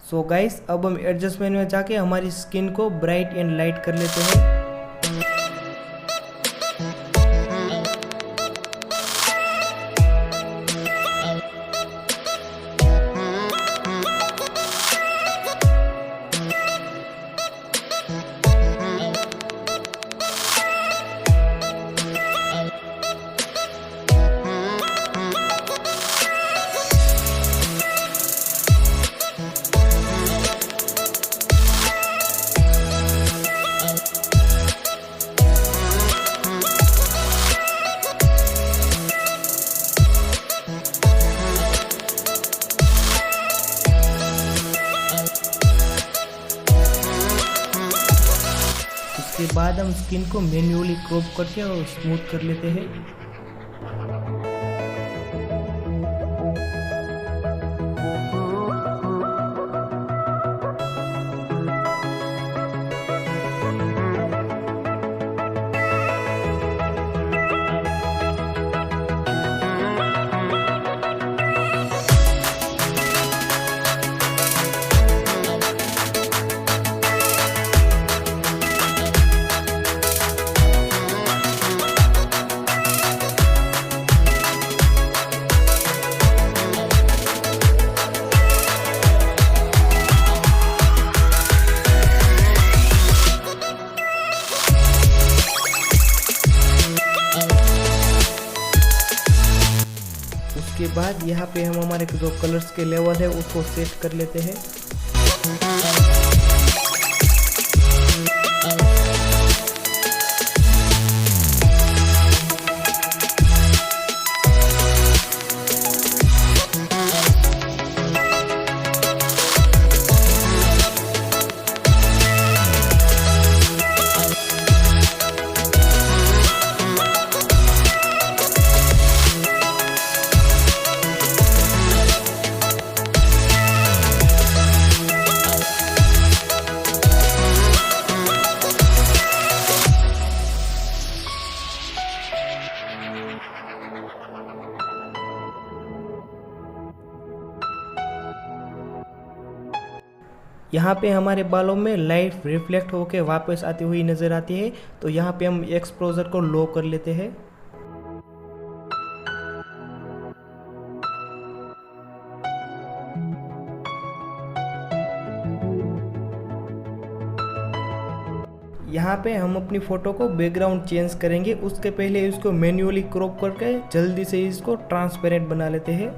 So guys, अब हम adjustment में जाके हमारी स्किन को ब्राइट एंड लाइट कर लेते हैं। उसके बाद हम स्किन को मैन्युअली क्रॉप करके और स्मूथ कर लेते हैं। उसके बाद यहाँ पे हम हमारे जो कलर्स के लेवल है उसको सेट कर लेते हैं। यहाँ पे हमारे बालों में लाइट रिफ्लेक्ट होकर वापस आती हुई नज़र आती है, तो यहाँ पे हम एक्सपोजर को लो कर लेते हैं। यहाँ पे हम अपनी फ़ोटो को बैकग्राउंड चेंज करेंगे, उसके पहले इसको मैन्युअली क्रॉप करके जल्दी से इसको ट्रांसपेरेंट बना लेते हैं।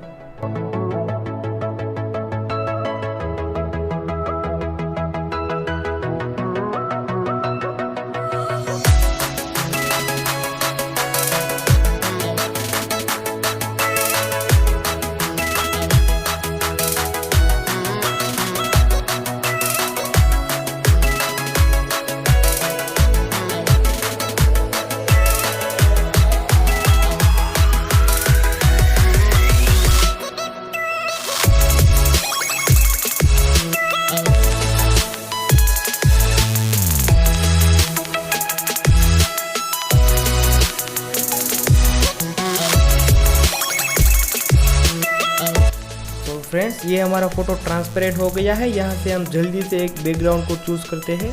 फ्रेंड्स, ये हमारा फोटो ट्रांसपेरेंट हो गया है। यहाँ से हम जल्दी से एक बैकग्राउंड को चूज करते हैं।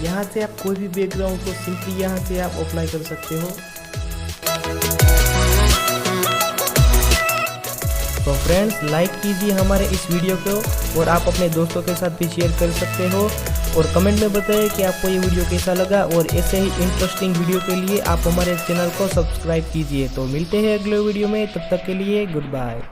यहाँ से आप कोई भी बैकग्राउंड को सिंपली यहाँ से आप अप्लाई कर सकते हो। तो फ्रेंड्स, लाइक कीजिए हमारे इस वीडियो को और आप अपने दोस्तों के साथ भी शेयर कर सकते हो और कमेंट में बताएं कि आपको ये वीडियो कैसा लगा और ऐसे ही इंटरेस्टिंग वीडियो के लिए आप हमारे चैनल को सब्सक्राइब कीजिए। तो मिलते हैं अगले वीडियो में, तब तक के लिए गुड बाय।